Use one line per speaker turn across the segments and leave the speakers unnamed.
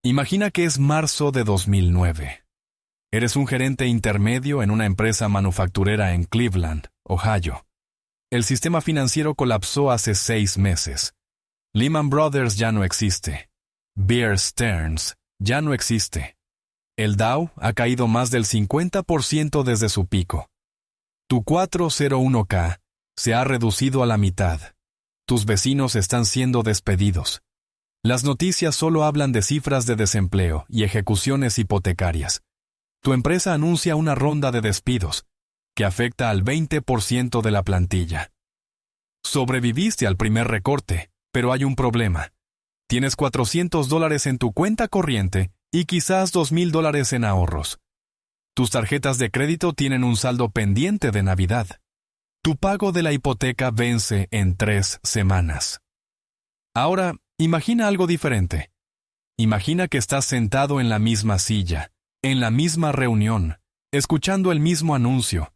Imagina que es marzo de 2009. Eres un gerente intermedio en una empresa manufacturera en Cleveland, Ohio. El sistema financiero colapsó hace 6 meses. Lehman Brothers ya no existe. Bear Stearns ya no existe. El Dow ha caído más del 50% desde su pico. Tu 401k se ha reducido a la mitad. Tus vecinos están siendo despedidos. Las noticias solo hablan de cifras de desempleo y ejecuciones hipotecarias. Tu empresa anuncia una ronda de despidos que afecta al 20% de la plantilla. Sobreviviste al primer recorte, pero hay un problema. Tienes $400 en tu cuenta corriente y quizás $2,000 en ahorros. Tus tarjetas de crédito tienen un saldo pendiente de Navidad. Tu pago de la hipoteca vence en 3 semanas. Ahora, imagina algo diferente. Imagina que estás sentado en la misma silla, en la misma reunión, escuchando el mismo anuncio,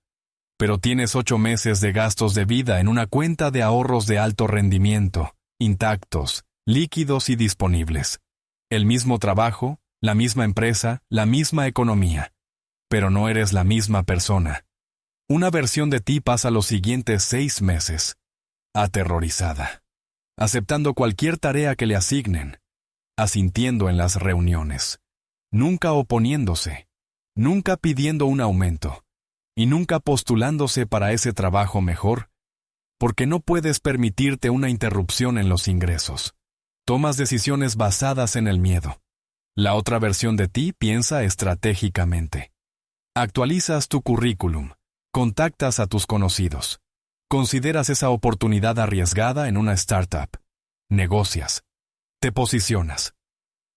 pero tienes 8 meses de gastos de vida en una cuenta de ahorros de alto rendimiento, intactos, líquidos y disponibles. El mismo trabajo, la misma empresa, la misma economía, pero no eres la misma persona. Una versión de ti pasa los siguientes 6 meses, aterrorizada, aceptando cualquier tarea que le asignen, asintiendo en las reuniones, nunca oponiéndose, nunca pidiendo un aumento, y nunca postulándose para ese trabajo mejor, porque no puedes permitirte una interrupción en los ingresos. Tomas decisiones basadas en el miedo. La otra versión de ti piensa estratégicamente. Actualizas tu currículum, contactas a tus conocidos, consideras esa oportunidad arriesgada en una startup, negocias, te posicionas,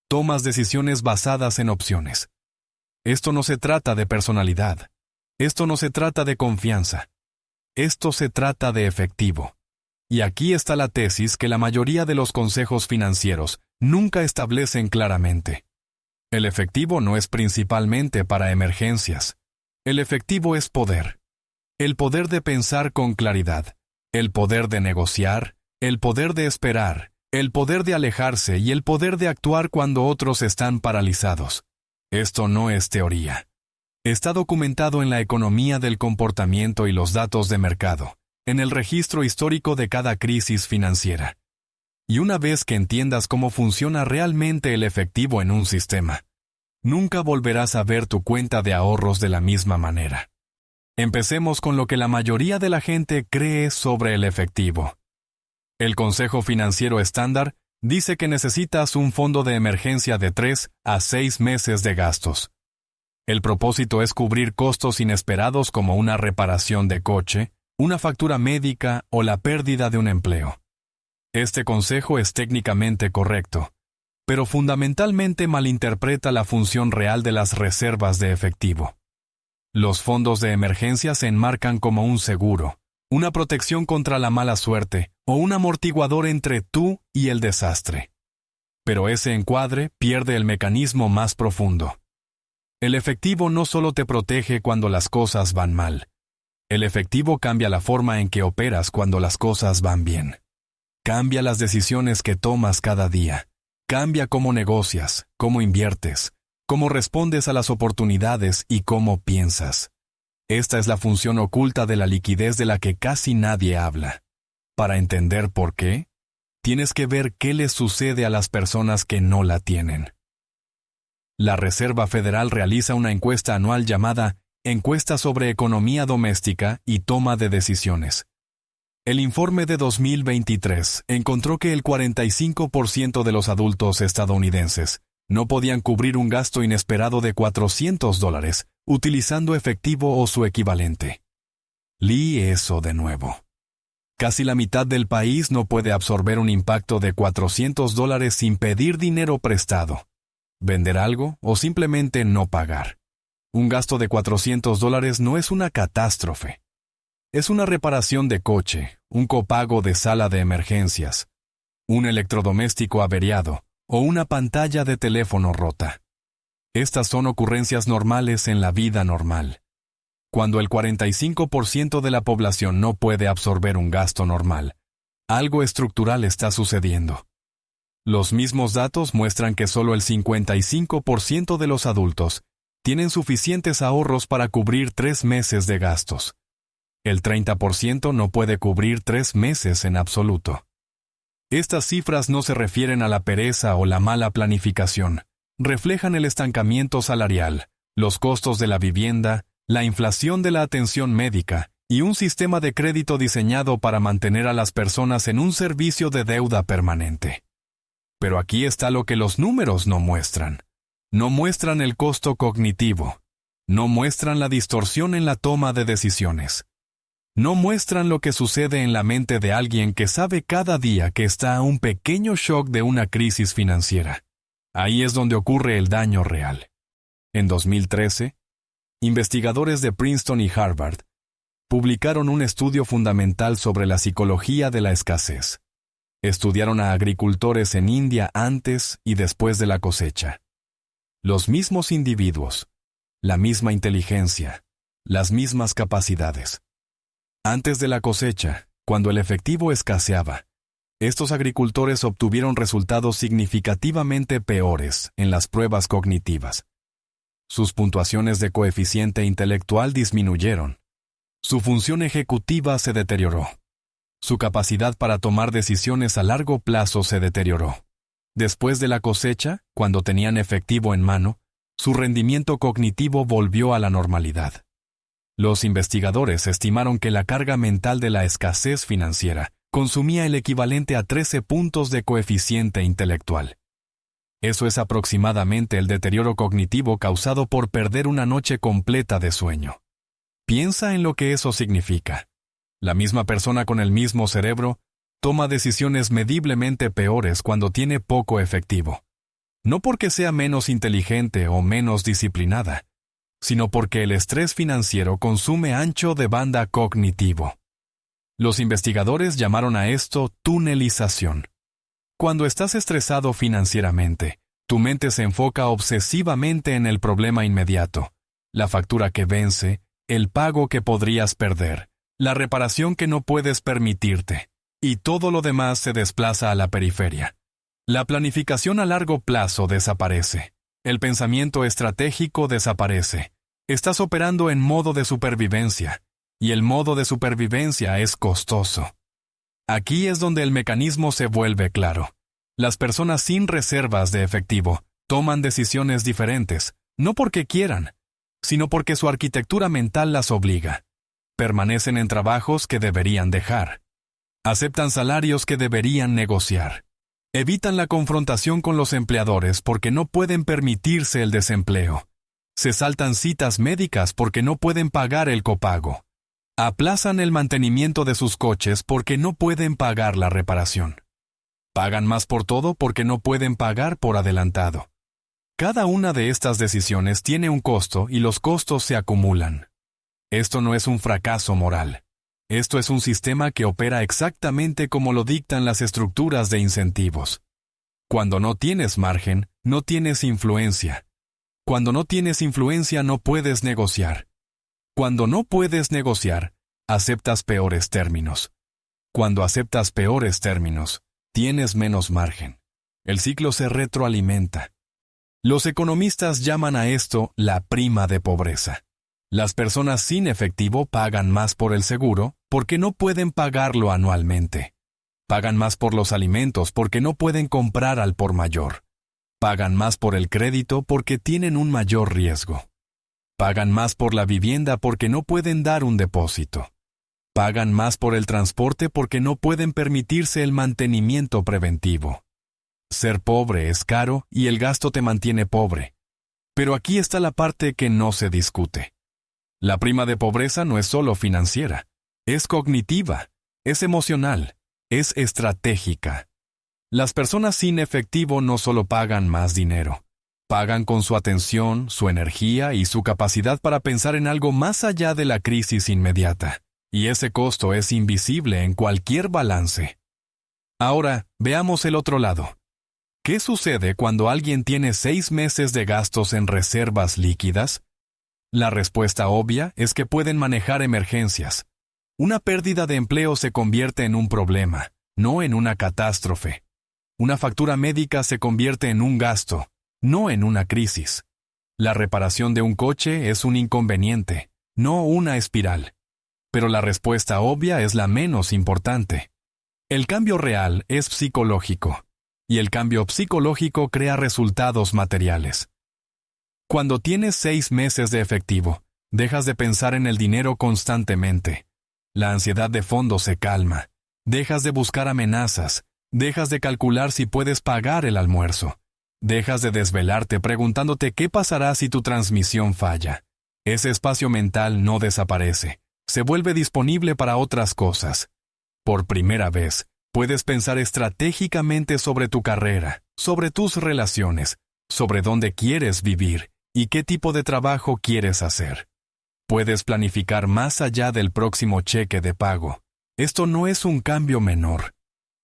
tomas decisiones basadas en opciones. Esto no se trata de personalidad, esto no se trata de confianza, esto se trata de efectivo. Y aquí está la tesis que la mayoría de los consejos financieros nunca establecen claramente. El efectivo no es principalmente para emergencias. El efectivo es poder. El poder de pensar con claridad, el poder de negociar, el poder de esperar, el poder de alejarse y el poder de actuar cuando otros están paralizados. Esto no es teoría. Está documentado en la economía del comportamiento y los datos de mercado, en el registro histórico de cada crisis financiera. Y una vez que entiendas cómo funciona realmente el efectivo en un sistema, nunca volverás a ver tu cuenta de ahorros de la misma manera. Empecemos con lo que la mayoría de la gente cree sobre el efectivo. El Consejo Financiero Estándar dice que necesitas un fondo de emergencia de 3 a 6 meses de gastos. El propósito es cubrir costos inesperados como una reparación de coche, una factura médica o la pérdida de un empleo. Este consejo es técnicamente correcto, pero fundamentalmente malinterpreta la función real de las reservas de efectivo. Los fondos de emergencia se enmarcan como un seguro, una protección contra la mala suerte o un amortiguador entre tú y el desastre. Pero ese encuadre pierde el mecanismo más profundo. El efectivo no solo te protege cuando las cosas van mal. El efectivo cambia la forma en que operas cuando las cosas van bien. Cambia las decisiones que tomas cada día. Cambia cómo negocias, cómo inviertes, cómo respondes a las oportunidades y cómo piensas. Esta es la función oculta de la liquidez de la que casi nadie habla. Para entender por qué, tienes que ver qué les sucede a las personas que no la tienen. La Reserva Federal realiza una encuesta anual llamada Encuesta sobre Economía Doméstica y Toma de Decisiones. El informe de 2023 encontró que el 45% de los adultos estadounidenses no podían cubrir un gasto inesperado de $400 utilizando efectivo o su equivalente. Lee eso de nuevo. Casi la mitad del país no puede absorber un impacto de $400 sin pedir dinero prestado, vender algo o simplemente no pagar. Un gasto de $400 no es una catástrofe. Es una reparación de coche, un copago de sala de emergencias, un electrodoméstico averiado o una pantalla de teléfono rota. Estas son ocurrencias normales en la vida normal. Cuando el 45% de la población no puede absorber un gasto normal, algo estructural está sucediendo. Los mismos datos muestran que solo el 55% de los adultos tienen suficientes ahorros para cubrir 3 meses de gastos. El 30% no puede cubrir 3 meses en absoluto. Estas cifras no se refieren a la pereza o la mala planificación. Reflejan el estancamiento salarial, los costos de la vivienda, la inflación de la atención médica y un sistema de crédito diseñado para mantener a las personas en un servicio de deuda permanente. Pero aquí está lo que los números no muestran. No muestran el costo cognitivo. No muestran la distorsión en la toma de decisiones. No muestran lo que sucede en la mente de alguien que sabe cada día que está a un pequeño shock de una crisis financiera. Ahí es donde ocurre el daño real. En 2013, investigadores de Princeton y Harvard publicaron un estudio fundamental sobre la psicología de la escasez. Estudiaron a agricultores en India antes y después de la cosecha. Los mismos individuos, la misma inteligencia, las mismas capacidades. Antes de la cosecha, cuando el efectivo escaseaba, estos agricultores obtuvieron resultados significativamente peores en las pruebas cognitivas. Sus puntuaciones de coeficiente intelectual disminuyeron. Su función ejecutiva se deterioró. Su capacidad para tomar decisiones a largo plazo se deterioró. Después de la cosecha, cuando tenían efectivo en mano, su rendimiento cognitivo volvió a la normalidad. Los investigadores estimaron que la carga mental de la escasez financiera consumía el equivalente a 13 puntos de coeficiente intelectual. Eso es aproximadamente el deterioro cognitivo causado por perder una noche completa de sueño. Piensa en lo que eso significa. La misma persona con el mismo cerebro toma decisiones mediblemente peores cuando tiene poco efectivo. No porque sea menos inteligente o menos disciplinada, sino porque el estrés financiero consume ancho de banda cognitivo. Los investigadores llamaron a esto tunelización. Cuando estás estresado financieramente, tu mente se enfoca obsesivamente en el problema inmediato, la factura que vence, el pago que podrías perder, la reparación que no puedes permitirte, y todo lo demás se desplaza a la periferia. La planificación a largo plazo desaparece. El pensamiento estratégico desaparece. Estás operando en modo de supervivencia, y el modo de supervivencia es costoso. Aquí es donde el mecanismo se vuelve claro. Las personas sin reservas de efectivo toman decisiones diferentes, no porque quieran, sino porque su arquitectura mental las obliga. Permanecen en trabajos que deberían dejar. Aceptan salarios que deberían negociar. Evitan la confrontación con los empleadores porque no pueden permitirse el desempleo. Se saltan citas médicas porque no pueden pagar el copago. Aplazan el mantenimiento de sus coches porque no pueden pagar la reparación. Pagan más por todo porque no pueden pagar por adelantado. Cada una de estas decisiones tiene un costo y los costos se acumulan. Esto no es un fracaso moral. Esto es un sistema que opera exactamente como lo dictan las estructuras de incentivos. Cuando no tienes margen, no tienes influencia. Cuando no tienes influencia, no puedes negociar. Cuando no puedes negociar, aceptas peores términos. Cuando aceptas peores términos, tienes menos margen. El ciclo se retroalimenta. Los economistas llaman a esto la prima de pobreza. Las personas sin efectivo pagan más por el seguro porque no pueden pagarlo anualmente. Pagan más por los alimentos porque no pueden comprar al por mayor. Pagan más por el crédito porque tienen un mayor riesgo. Pagan más por la vivienda porque no pueden dar un depósito. Pagan más por el transporte porque no pueden permitirse el mantenimiento preventivo. Ser pobre es caro y el gasto te mantiene pobre. Pero aquí está la parte que no se discute. La prima de pobreza no es solo financiera, es cognitiva, es emocional, es estratégica. Las personas sin efectivo no solo pagan más dinero, pagan con su atención, su energía y su capacidad para pensar en algo más allá de la crisis inmediata, y ese costo es invisible en cualquier balance. Ahora, veamos el otro lado. ¿Qué sucede cuando alguien tiene 6 meses de gastos en reservas líquidas? La respuesta obvia es que pueden manejar emergencias. Una pérdida de empleo se convierte en un problema, no en una catástrofe. Una factura médica se convierte en un gasto, no en una crisis. La reparación de un coche es un inconveniente, no una espiral. Pero la respuesta obvia es la menos importante. El cambio real es psicológico, y el cambio psicológico crea resultados materiales. Cuando tienes 6 meses de efectivo, dejas de pensar en el dinero constantemente. La ansiedad de fondo se calma. Dejas de buscar amenazas. Dejas de calcular si puedes pagar el almuerzo. Dejas de desvelarte preguntándote qué pasará si tu transmisión falla. Ese espacio mental no desaparece. Se vuelve disponible para otras cosas. Por primera vez, puedes pensar estratégicamente sobre tu carrera, sobre tus relaciones, sobre dónde quieres vivir y qué tipo de trabajo quieres hacer. Puedes planificar más allá del próximo cheque de pago. Esto no es un cambio menor.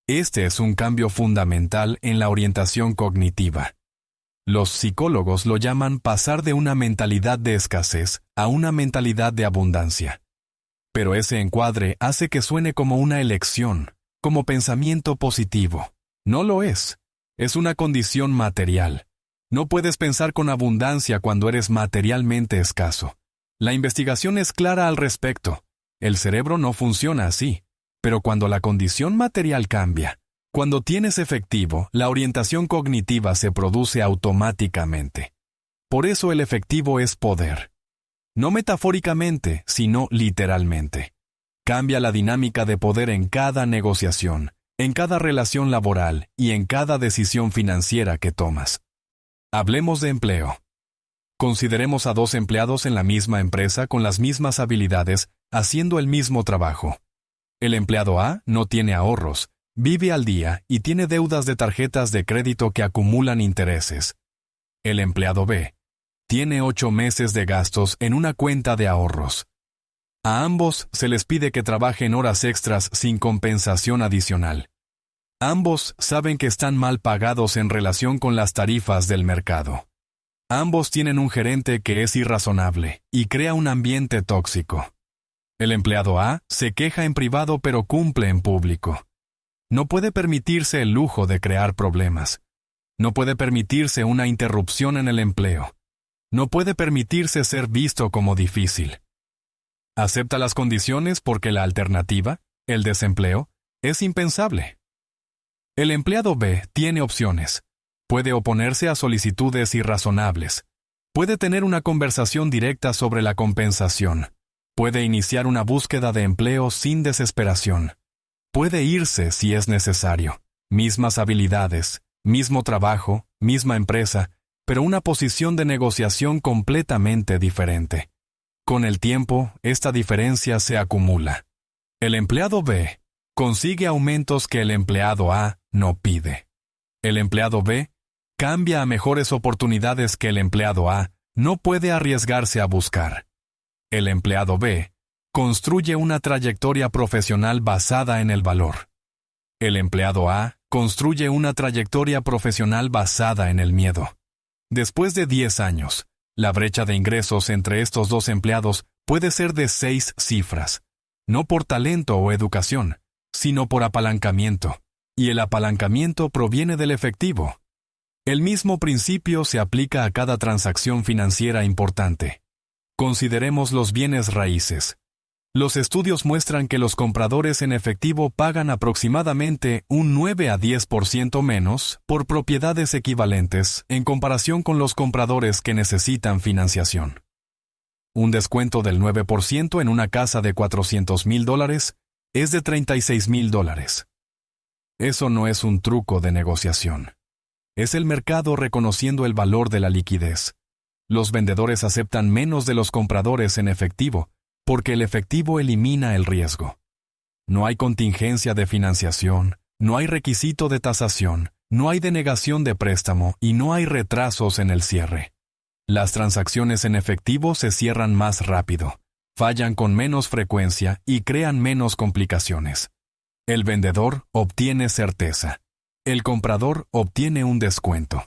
Este es un cambio fundamental en la orientación cognitiva. Los psicólogos lo llaman pasar de una mentalidad de escasez a una mentalidad de abundancia. Pero ese encuadre hace que suene como una elección, como pensamiento positivo. No lo es. Es una condición material. No puedes pensar con abundancia cuando eres materialmente escaso. La investigación es clara al respecto. El cerebro no funciona así. Pero cuando la condición material cambia, cuando tienes efectivo, la orientación cognitiva se produce automáticamente. Por eso el efectivo es poder. No metafóricamente, sino literalmente. Cambia la dinámica de poder en cada negociación, en cada relación laboral y en cada decisión financiera que tomas. Hablemos de empleo. Consideremos a 2 empleados en la misma empresa con las mismas habilidades, haciendo el mismo trabajo. El empleado A no tiene ahorros, vive al día y tiene deudas de tarjetas de crédito que acumulan intereses. El empleado B tiene 8 meses de gastos en una cuenta de ahorros. A ambos se les pide que trabajen horas extras sin compensación adicional. Ambos saben que están mal pagados en relación con las tarifas del mercado. Ambos tienen un gerente que es irrazonable y crea un ambiente tóxico. El empleado A se queja en privado pero cumple en público. No puede permitirse el lujo de crear problemas. No puede permitirse una interrupción en el empleo. No puede permitirse ser visto como difícil. Acepta las condiciones porque la alternativa, el desempleo, es impensable. El empleado B tiene opciones. Puede oponerse a solicitudes irrazonables. Puede tener una conversación directa sobre la compensación. Puede iniciar una búsqueda de empleo sin desesperación. Puede irse si es necesario. Mismas habilidades, mismo trabajo, misma empresa, pero una posición de negociación completamente diferente. Con el tiempo, esta diferencia se acumula. El empleado B consigue aumentos que el empleado A no pide. El empleado B cambia a mejores oportunidades que el empleado A no puede arriesgarse a buscar. El empleado B construye una trayectoria profesional basada en el valor. El empleado A construye una trayectoria profesional basada en el miedo. Después de 10 años, la brecha de ingresos entre estos 2 empleados puede ser de 6 cifras, no por talento o educación, sino por apalancamiento, y el apalancamiento proviene del efectivo. El mismo principio se aplica a cada transacción financiera importante. Consideremos los bienes raíces. Los estudios muestran que los compradores en efectivo pagan aproximadamente un 9 a 10% menos por propiedades equivalentes en comparación con los compradores que necesitan financiación. Un descuento del 9% en una casa de $400,000 es de $36,000. Eso no es un truco de negociación. Es el mercado reconociendo el valor de la liquidez. Los vendedores aceptan menos de los compradores en efectivo, porque el efectivo elimina el riesgo. No hay contingencia de financiación, no hay requisito de tasación, no hay denegación de préstamo y no hay retrasos en el cierre. Las transacciones en efectivo se cierran más rápido, fallan con menos frecuencia y crean menos complicaciones. El vendedor obtiene certeza. El comprador obtiene un descuento.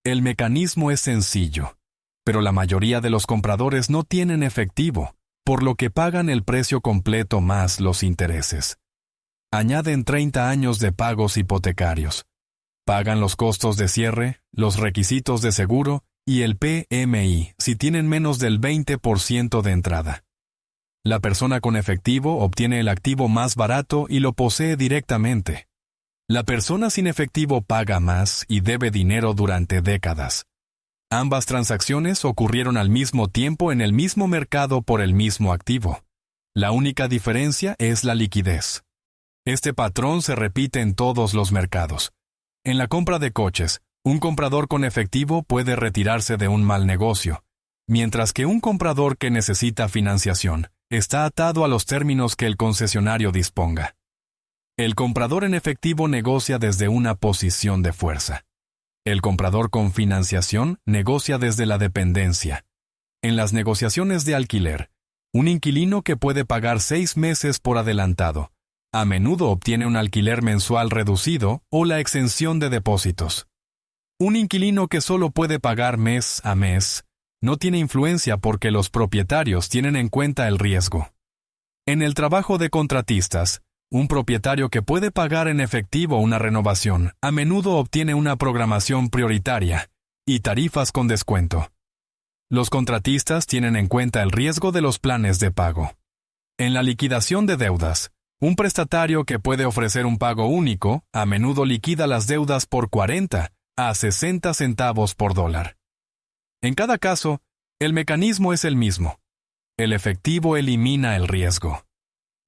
El mecanismo es sencillo, pero la mayoría de los compradores no tienen efectivo, por lo que pagan el precio completo más los intereses. Añaden 30 años de pagos hipotecarios. Pagan los costos de cierre, los requisitos de seguro y el PMI si tienen menos del 20% de entrada. La persona con efectivo obtiene el activo más barato y lo posee directamente. La persona sin efectivo paga más y debe dinero durante décadas. Ambas transacciones ocurrieron al mismo tiempo en el mismo mercado por el mismo activo. La única diferencia es la liquidez. Este patrón se repite en todos los mercados. En la compra de coches, un comprador con efectivo puede retirarse de un mal negocio, mientras que un comprador que necesita financiación está atado a los términos que el concesionario disponga. El comprador en efectivo negocia desde una posición de fuerza. El comprador con financiación negocia desde la dependencia. En las negociaciones de alquiler, un inquilino que puede pagar 6 meses por adelantado, a menudo obtiene un alquiler mensual reducido o la exención de depósitos. Un inquilino que solo puede pagar mes a mes no tiene influencia porque los propietarios tienen en cuenta el riesgo. En el trabajo de contratistas, un propietario que puede pagar en efectivo una renovación a menudo obtiene una programación prioritaria y tarifas con descuento. Los contratistas tienen en cuenta el riesgo de los planes de pago. En la liquidación de deudas, un prestatario que puede ofrecer un pago único a menudo liquida las deudas por 40 a 60 centavos por dólar. En cada caso, el mecanismo es el mismo. El efectivo elimina el riesgo.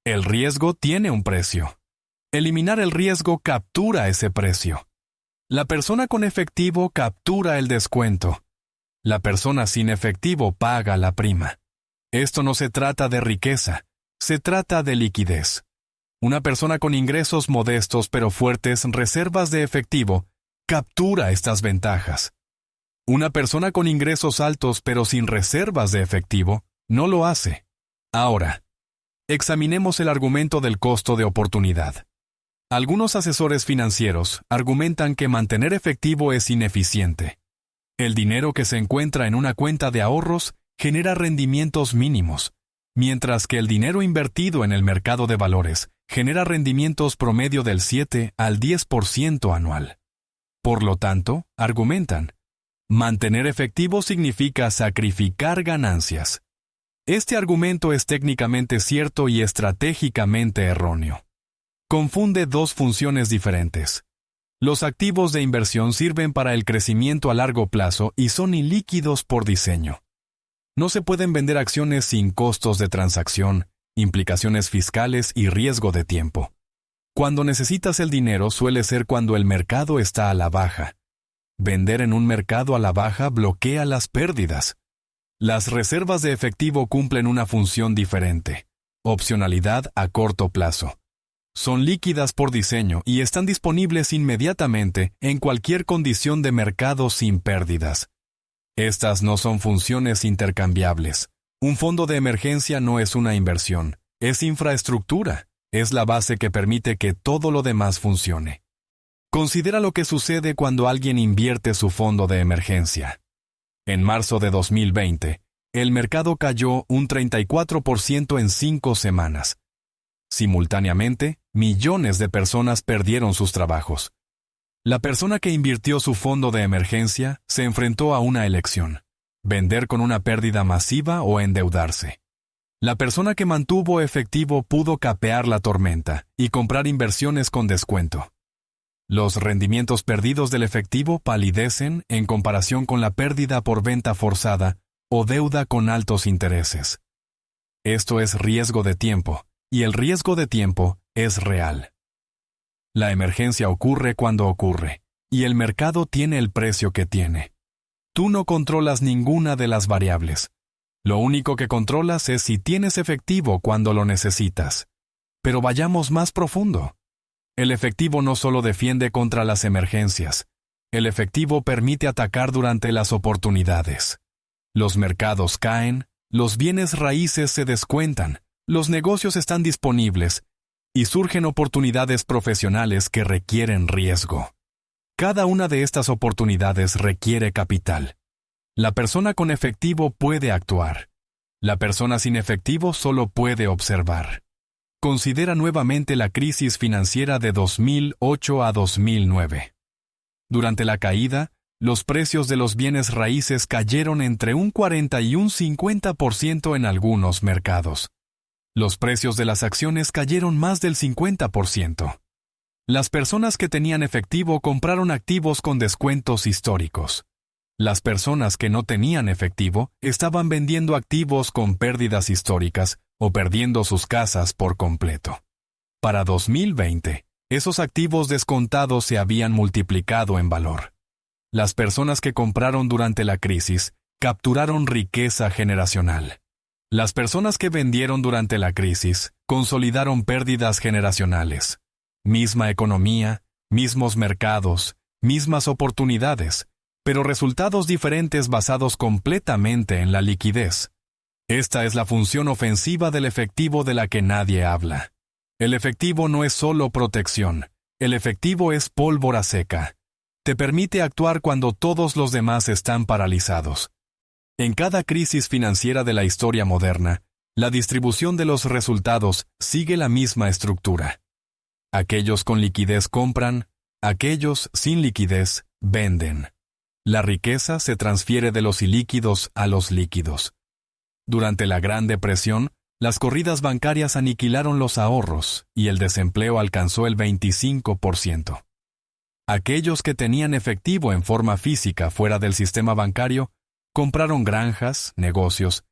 El riesgo tiene un precio. Eliminar el riesgo captura ese precio. La persona con efectivo captura el descuento. La persona sin efectivo paga la prima. Esto no se trata de riqueza, se trata de liquidez. Una persona con ingresos modestos pero fuertes reservas de efectivo captura estas ventajas. Una persona con ingresos altos pero sin reservas de efectivo no lo hace. Ahora, examinemos el argumento del costo de oportunidad. Algunos asesores financieros argumentan que mantener efectivo es ineficiente. El dinero que se encuentra en una cuenta de ahorros genera rendimientos mínimos, mientras que el dinero invertido en el mercado de valores genera rendimientos promedio del 7 al 10% anual. Por lo tanto, argumentan, mantener efectivo significa sacrificar ganancias. Este argumento es técnicamente cierto y estratégicamente erróneo. Confunde dos funciones diferentes. Los activos de inversión sirven para el crecimiento a largo plazo y son ilíquidos por diseño. No se pueden vender acciones sin costos de transacción, implicaciones fiscales y riesgo de tiempo. Cuando necesitas el dinero suele ser cuando el mercado está a la baja. Vender en un mercado a la baja bloquea las pérdidas. Las reservas de efectivo cumplen una función diferente. Opcionalidad a corto plazo. Son líquidas por diseño y están disponibles inmediatamente en cualquier condición de mercado sin pérdidas. Estas no son funciones intercambiables. Un fondo de emergencia no es una inversión, es infraestructura, es la base que permite que todo lo demás funcione. Considera lo que sucede cuando alguien invierte su fondo de emergencia. En marzo de 2020, el mercado cayó un 34% en 5 semanas. Simultáneamente, millones de personas perdieron sus trabajos. La persona que invirtió su fondo de emergencia se enfrentó a una elección: vender con una pérdida masiva o endeudarse. La persona que mantuvo efectivo pudo capear la tormenta y comprar inversiones con descuento. Los rendimientos perdidos del efectivo palidecen en comparación con la pérdida por venta forzada o deuda con altos intereses. Esto es riesgo de tiempo, y el riesgo de tiempo es real. La emergencia ocurre cuando ocurre, y el mercado tiene el precio que tiene. Tú no controlas ninguna de las variables. Lo único que controlas es si tienes efectivo cuando lo necesitas. Pero vayamos más profundo. El efectivo no solo defiende contra las emergencias. El efectivo permite atacar durante las oportunidades. Los mercados caen, los bienes raíces se descuentan, los negocios están disponibles, y surgen oportunidades profesionales que requieren riesgo. Cada una de estas oportunidades requiere capital. La persona con efectivo puede actuar. La persona sin efectivo solo puede observar. Considera nuevamente la crisis financiera de 2008 a 2009. Durante la caída, los precios de los bienes raíces cayeron entre un 40 y un 50% en algunos mercados. Los precios de las acciones cayeron más del 50%. Las personas que tenían efectivo compraron activos con descuentos históricos. Las personas que no tenían efectivo estaban vendiendo activos con pérdidas históricas o perdiendo sus casas por completo. Para 2020, esos activos descontados se habían multiplicado en valor. Las personas que compraron durante la crisis capturaron riqueza generacional. Las personas que vendieron durante la crisis consolidaron pérdidas generacionales. Misma economía, mismos mercados, mismas oportunidades, pero resultados diferentes basados completamente en la liquidez. Esta es la función ofensiva del efectivo de la que nadie habla. El efectivo no es solo protección, el efectivo es pólvora seca. Te permite actuar cuando todos los demás están paralizados. En cada crisis financiera de la historia moderna, la distribución de los resultados sigue la misma estructura. Aquellos con liquidez compran, aquellos sin liquidez venden. La riqueza se transfiere de los ilíquidos a los líquidos. Durante la Gran Depresión, las corridas bancarias aniquilaron los ahorros y el desempleo alcanzó el 25%. Aquellos que tenían efectivo en forma física fuera del sistema bancario compraron granjas, negocios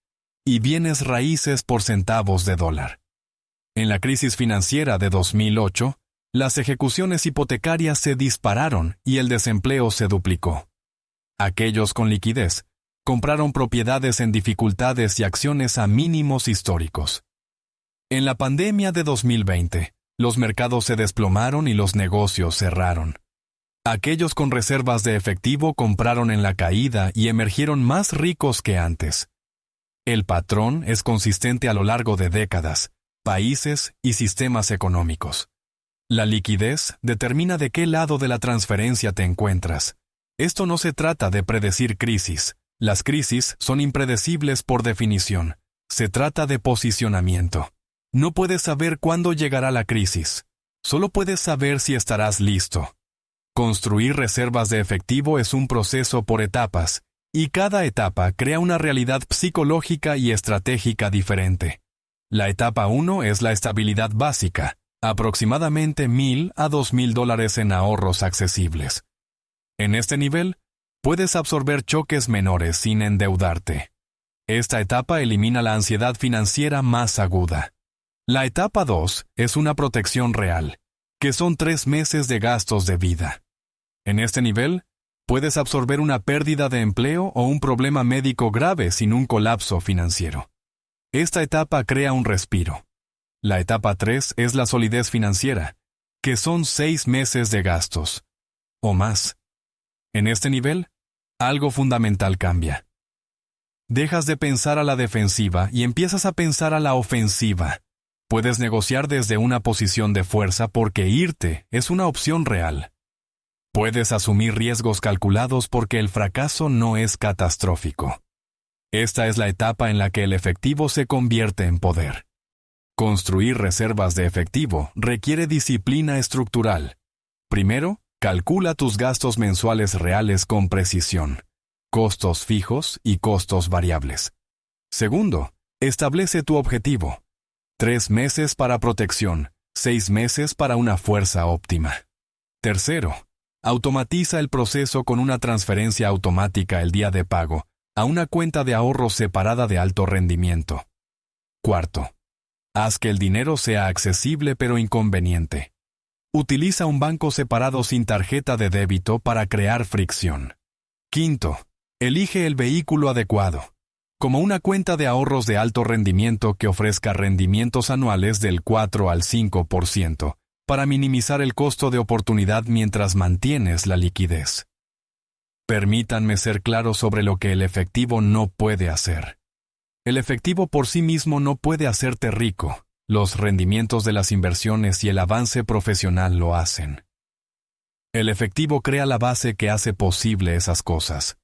y bienes raíces por centavos de dólar. En la crisis financiera de 2008, las ejecuciones hipotecarias se dispararon y el desempleo se duplicó. Aquellos con liquidez compraron propiedades en dificultades y acciones a mínimos históricos. En la pandemia de 2020, los mercados se desplomaron y los negocios cerraron. Aquellos con reservas de efectivo compraron en la caída y emergieron más ricos que antes. El patrón es consistente a lo largo de décadas, países y sistemas económicos. La liquidez determina de qué lado de la transferencia te encuentras. Esto no se trata de predecir crisis. Las crisis son impredecibles por definición. Se trata de posicionamiento. No puedes saber cuándo llegará la crisis. Solo puedes saber si estarás listo. Construir reservas de efectivo es un proceso por etapas, y cada etapa crea una realidad psicológica y estratégica diferente. La etapa 1 es la estabilidad básica, aproximadamente $1,000 a $2,000 en ahorros accesibles. En este nivel, puedes absorber choques menores sin endeudarte. Esta etapa elimina la ansiedad financiera más aguda. La etapa 2 es una protección real, que son 3 meses de gastos de vida. En este nivel, puedes absorber una pérdida de empleo o un problema médico grave sin un colapso financiero. Esta etapa crea un respiro. La etapa 3 es la solidez financiera, que son 6 meses de gastos, o más. En este nivel, algo fundamental cambia. Dejas de pensar a la defensiva y empiezas a pensar a la ofensiva. Puedes negociar desde una posición de fuerza porque irte es una opción real. Puedes asumir riesgos calculados porque el fracaso no es catastrófico. Esta es la etapa en la que el efectivo se convierte en poder. Construir reservas de efectivo requiere disciplina estructural. Primero, calcula tus gastos mensuales reales con precisión, costos fijos y costos variables. Segundo, establece tu objetivo. 3 meses para protección, 6 meses para una fuerza óptima. Tercero, automatiza el proceso con una transferencia automática el día de pago a una cuenta de ahorro separada de alto rendimiento. Cuarto, haz que el dinero sea accesible pero inconveniente. Utiliza un banco separado sin tarjeta de débito para crear fricción. Quinto, elige el vehículo adecuado, como una cuenta de ahorros de alto rendimiento que ofrezca rendimientos anuales del 4 al 5%, para minimizar el costo de oportunidad mientras mantienes la liquidez. Permítanme ser claro sobre lo que el efectivo no puede hacer. El efectivo por sí mismo no puede hacerte rico. Los rendimientos de las inversiones y el avance profesional lo hacen. El efectivo crea la base que hace posible esas cosas.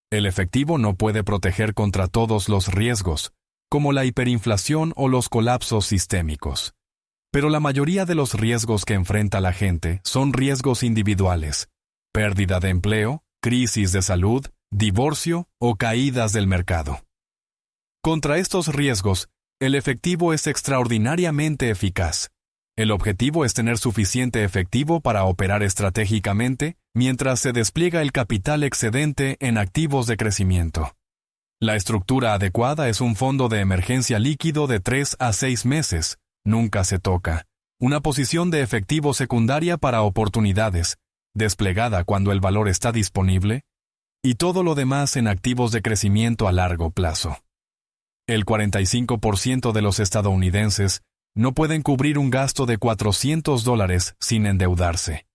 El efectivo no puede proteger contra todos los riesgos, como la hiperinflación o los colapsos sistémicos. Pero la mayoría de los riesgos que enfrenta la gente son riesgos individuales, pérdida de empleo, crisis de salud, divorcio o caídas del mercado. Contra estos riesgos, el efectivo es extraordinariamente eficaz. El objetivo es tener suficiente efectivo para operar estratégicamente mientras se despliega el capital excedente en activos de crecimiento. La estructura adecuada es un fondo de emergencia líquido de 3 a 6 meses, nunca se toca, una posición de efectivo secundaria para oportunidades, desplegada cuando el valor está disponible, y todo lo demás en activos de crecimiento a largo plazo. El 45% de los estadounidenses no pueden cubrir un gasto de $400 sin endeudarse.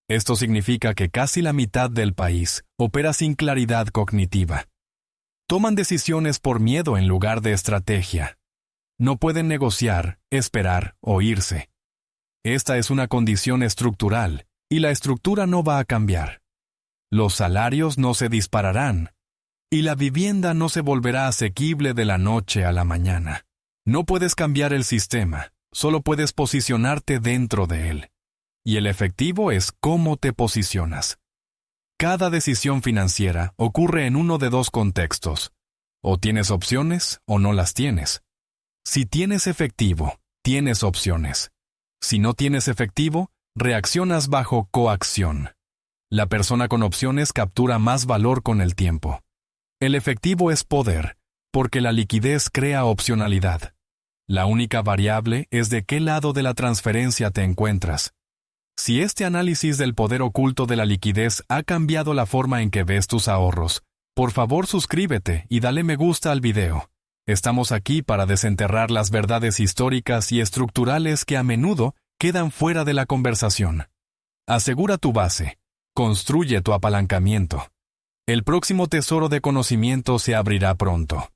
Esto significa que casi la mitad del país opera sin claridad cognitiva. Toman decisiones por miedo en lugar de estrategia. No pueden negociar, esperar o irse. Esta es una condición estructural, y la estructura no va a cambiar. Los salarios no se dispararán, y la vivienda no se volverá asequible de la noche a la mañana. No puedes cambiar el sistema, solo puedes posicionarte dentro de él. Y el efectivo es cómo te posicionas. Cada decisión financiera ocurre en uno de dos contextos. O tienes opciones o no las tienes. Si tienes efectivo, tienes opciones. Si no tienes efectivo, reaccionas bajo coacción. La persona con opciones captura más valor con el tiempo. El efectivo es poder, porque la liquidez crea opcionalidad. La única variable es de qué lado de la transferencia te encuentras. Si este análisis del poder oculto de la liquidez ha cambiado la forma en que ves tus ahorros, por favor suscríbete y dale me gusta al video. Estamos aquí para desenterrar las verdades históricas y estructurales que a menudo quedan fuera de la conversación. Asegura tu base. Construye tu apalancamiento. El próximo tesoro de conocimiento se abrirá pronto.